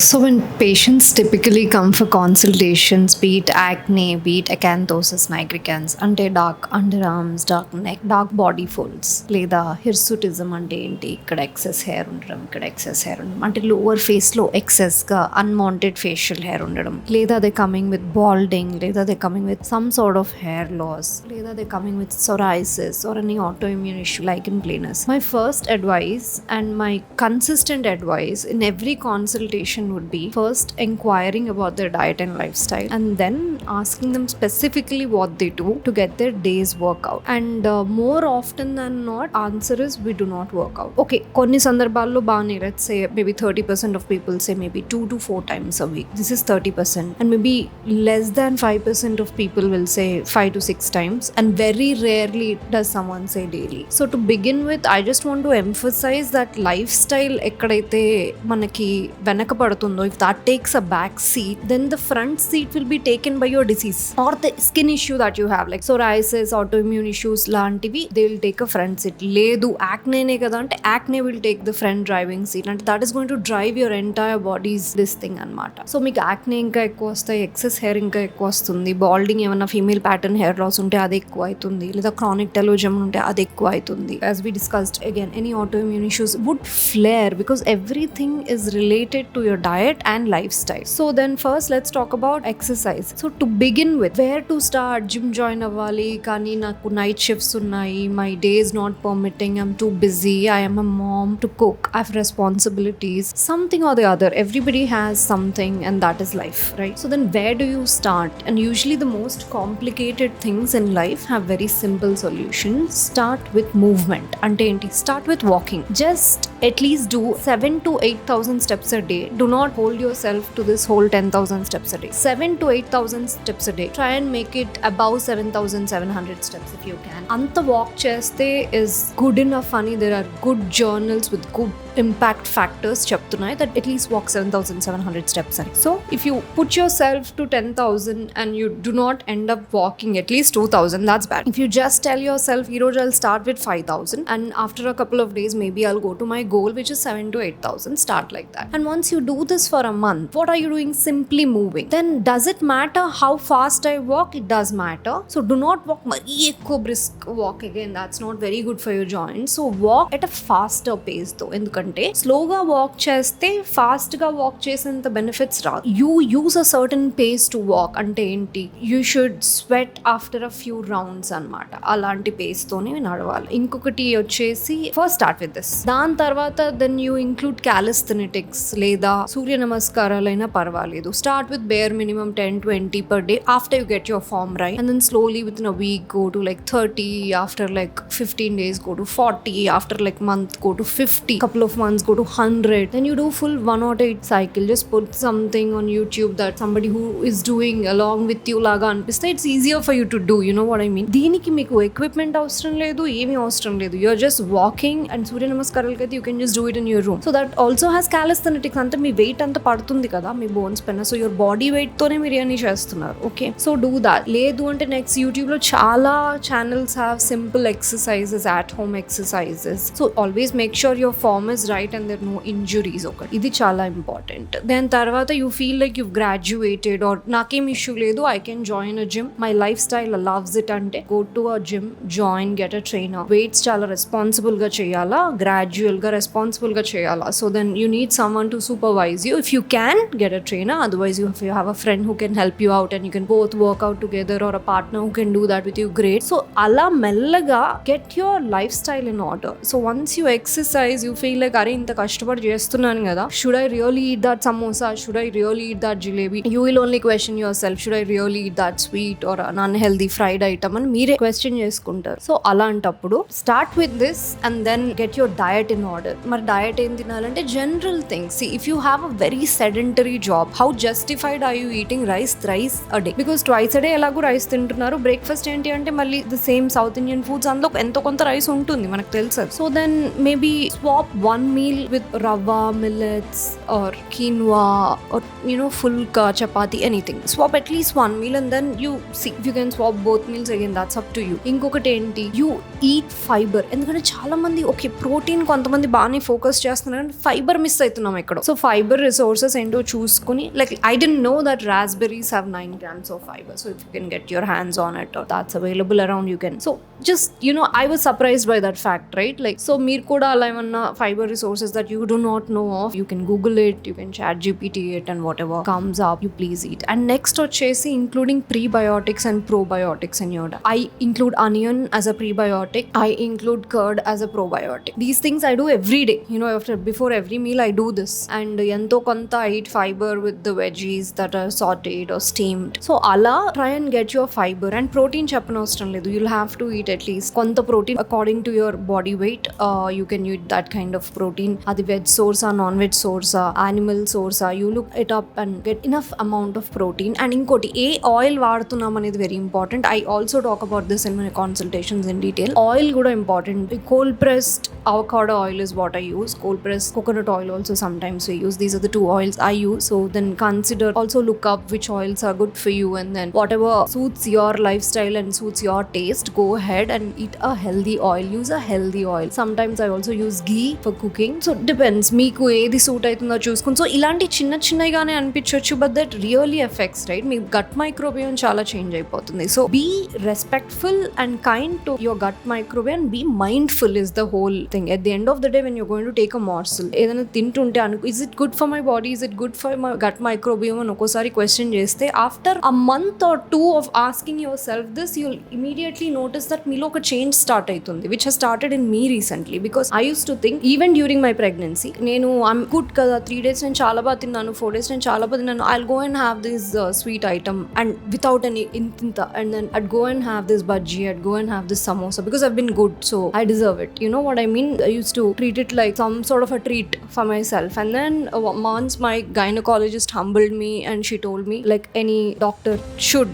So when patients typically come for consultations, be it acne, be it acanthosis nigricans, అంటే dark under arms, dark neck, dark body folds, లేదా hirsutism అంటే ఏంటి, ఇక్కడ excess hair ఉండడం, ఇక్కడ excess hair ఉండడం, అంటే లోవర్ ఫేస్లో ఎక్సెస్గా అన్వాంటెడ్ ఫేషియల్ హెయిర్ ఉండడం, లేదా దే కమింగ్ విత్ బాల్డింగ్, లేదా they coming with some sort of hair loss, లేదా they coming with psoriasis or any autoimmune issue like in plainness. My first advice and my consistent advice in every consultation would be first inquiring about their diet and lifestyle and then asking them specifically what they do to get their day's workout. And more often than not, answer is we do not work out. Okay, konni sandarbhallo baane, let's say maybe 30% of people say maybe 2 to 4 times a week. This is 30%. And maybe less than 5% of people will say 5 to 6 times, and very rarely does someone say daily. So to begin with, I just want to emphasize that lifestyle ekkadaithe manaki venakapadutundo, if that takes a back seat, then the front seat will be taken by your disease or the skin issue that you have, like psoriasis, autoimmune issues lantivi, they will take a front seat. Ledu acne ne kada ante acne will take the front driving seat, and that is going to drive your entire body's this thing anamata. So meeku acne inka ekku vastayi, excess hair inka ekku vastundi, balding emanna female pattern hair loss unte adi ekku aitundi, లేదా chronic telogen unte adi ekku aitundi. As we discussed, again, any autoimmune issues would flare because everything is related to your diet and lifestyle. So then first let's talk about exercise. So to begin with, where to start? Gym join avvali kani naku night shifts unnayi, my day is not permitting, I'm too busy, I am a mom to cook, I have responsibilities, something or the other. Everybody has something, and that is life, right? So then where do you start? And usually the most complicated things in life have very simple solutions. Start with movement. Ante enti? Start with walking. Just at least do 7 to 8,000 steps a day. Do not hold yourself to this whole 10,000 steps a day. 7 to 8,000 steps a day. Try and make it above 7,700 steps if you can. Anta walk cheste is good enough ani. There are good journals with good impact factors cheptunnai that at least walk 7,700 steps a day. So if you put yourself to 10,000 and you do not end up walking at least 2,000, that's bad. If you just tell yourself, I'll start with 5,000 and after a couple of days maybe I'll go to my goal, which is 7 to 8,000, start like that. And once you do this for a month, what are you doing? Simply moving. Then does it matter how fast I walk? It does matter. So do not walk mari ekku brisk walk, again that's not very good for your joints. So walk at a faster pace though, endukante slowga walk cheste fast ga walk chesanta benefits raadu. You use a certain pace to walk. Ante enti, you should sweat after a few rounds anamata. Alanti pace tone nadavali. Inkokati vachesi, first start with this, dan tarvata then you include calisthenics లేదా సూర్య నమస్కారాలైనా పర్వాలేదు. Start with bare minimum 10-20 per day after you get your form right, and then slowly within a week go to like 30, after like 15 days go to 40, after like month go to 50, couple of months go to 100, then you do full 108 cycle. Just put something on YouTube that somebody who is doing along with you laga అనిపిస్తే it's easier for you to do, you know what I mean. దీనికి మీకు equipment అవసరం లేదు, ఏమీ అవసరం లేదు. You're just walking, and సూర్య నమస్కారాలకి అయితే you can just do it in your room. So that also has calisthenics. అంటే మీ వెయిట్ అంతా పడుతుంది కదా మీ బోన్స్ పైన, సో యువర్ బాడీ వెయిట్ తోనే మీరు అన్ని చేస్తున్నారు. Okay, so do that. లేదు అంటే నెక్స్ట్ యూట్యూబ్ లో చాలా channels have simple exercises, at home exercises. So always make sure your form is right and there no injuries. ఒకటి ఇది చాలా ఇంపార్టెంట్. దాని తర్వాత you feel like you've graduated or నాకేం ఇష్యూ లేదు, I can join a gym, my lifestyle allows it, అంటే go to a gym, join, get a trainer. Weights చాలా responsible గా చేయాలా, గ్రాడ్యువల్ గా రెస్పాన్సిబుల్ గా చేయాలా. So then you need someone to supervise you. If you can, get a trainer. Otherwise, if you have a friend who can help you out and you can both work out together, or a partner who can do that with you, great. So ala mellaga get your lifestyle in order. So once you exercise, you feel like are inta kashtapadi chestunnanu kada, should I really eat that samosa, should I really eat that jalebi? You will only question yourself, should I really eat that sweet or an unhealthy fried item అని మీరే question చేసుకుంటారు. So అలాంటప్పుడు start with this and then get your diet in order. మరి diet ఏం తినాలంటే general things. See, if you have a very sedentary job, how justified are you eating rice thrice a day? Because twice a day ఎలాగో rice తింటున్నారు, breakfast ఏంటి అంటే మళ్ళీ the same South Indian foods, అందులో ఎంతో కొంత రైస్ ఉంటుంది మనకు తెలుసు. So then maybe swap one meal with rava, millets or quinoa or fulka, chapati, anything. Swap at least one meal and then you see if you can swap both meals, again that's up to you. Inkokati enti, you eat fiber. ఎందుకంటే చాలా మంది okay protein కొంతమంది బాగానే focus చేస్తున్నారు, fibre miss అవుతున్నాం ఎక్కడో. So fibre resources ఏంటో చూసుకుని, like I didn't know that raspberries have 9 grams of fiber, so if you can get your hands on it or that's available around, you can. So just, I was surprised by that fact, right? Like, so meer kuda ala emanna fiber resources that you do not know of, you can Google it, you can chat GPT it, and whatever comes up, you please eat. And next vachesi including prebiotics and probiotics in your diet. I include onion as a prebiotic, I include curd as a probiotic. These things I do every day, before every meal I do this. And ento konta I eat fiber with the veggies that are sauteed or steamed. So ala try and get your fiber. And protein cheppanaustam ledu, you'll have to eat at least konta protein according to your body weight. You can eat that kind of protein. Adi veg source or non-veg source, animal source, you look it up and get enough amount of protein. And inkoti ఏ oil వాడుతున్నాం అనేది very important. I also talk about this in my consultations in detail. Oil కూడా important. Cold pressed avocado oil is what I use. Cold pressed coconut oil also sometimes we use. These are the two oils I use. So then consider, also look up which oils are good for you, and then whatever suits your lifestyle and suits your taste, go ahead and eat a healthy oil. Use a healthy oil. Sometimes I also use ghee for cooking. So depends, meeku edi suit aitundo chuskoni. So ilanti chinna chinnagaane anpichochu, but that really affects, right? Me gut microbiome chala change అయిపోతుంది. So be respectful and kind to your gut microbiome. Be mindful is the whole thing. At the end of the day, when you're going to take a morsel, ఏదైనా తింటుంటే is it good for my body, is it good for my gut microbiome అని ఒక్కోసారి question చేస్తే, after a month or two of asking yourself this, you'll immediately notice that మీలో ఒక change start అవుతుంది, which has started in me recently. Because I used to think, even during my pregnancy, నేను I'm good కదా, 3 days నేను చాలా బాగా తిన్నాను, 4 days నేను చాలా బాగా తిన్నాను, I'll go and have this sweet item and without any intinta, and then I'd go and have this bhaji, I'd go and have this samosa because I've been good, so I deserve it. You know what I mean? I used to treat it like some sort of a treat for myself. And then once my gynecologist humbled me and she told me, like any doctor should,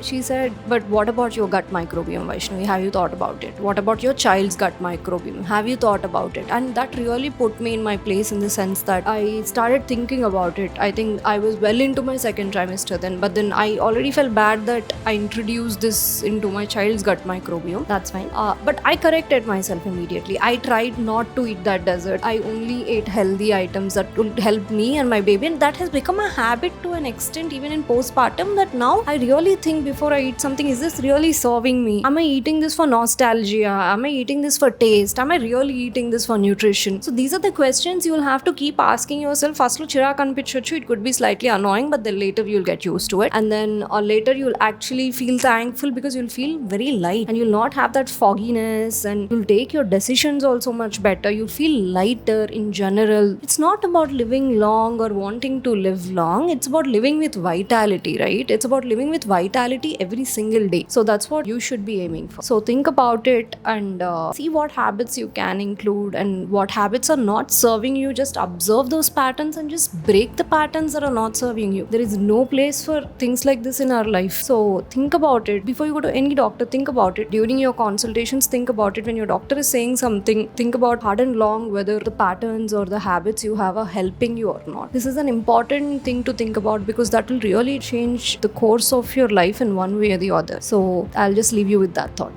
she said, but what about your gut microbiome, Vaishnavi? Have you thought about it? What about your child's gut microbiome? Have you thought about it? And that really put me in my place, in the sense that I started thinking about it. I think I was well into my second trimester then, but then I already felt bad that I introduced this into my child's gut microbiome. That's fine. But I corrected myself immediately. I tried not to eat that dessert. I only ate healthy items that would help me and my baby, and that has become a habit to an extent, even in postpartum, that now I really think before I eat something, is this really serving me? Am I eating this for nostalgia? Am I eating this for taste? Am I really eating this for nutrition? So these are the questions you will have to keep asking yourself. First lo chirak anpichochu, it could be slightly annoying, but then later you'll get used to it, and then or later you'll actually feel thankful, because you'll feel very light and you'll not have that fogginess, and you'll take your decisions also much better. You feel lighter in general. It's not about living long or wanting to live long. It's about living with vitality, right? It's about living with vitality every single day. So that's what you should be aiming for. So think about it and see what habits you can include and what habits are not serving you. Just observe those patterns and just break the patterns that are not serving you. There is no place for things like this in our life. So think about it before you go to any doctor. Think about it during your consultations. Think about it when your doctor is saying something. Think about hard and long whether the patterns or the habits you have are helping you or not. This is an important thing to think about, because that will really change the course of your life in one way or the other. So I'll just leave you with that thought.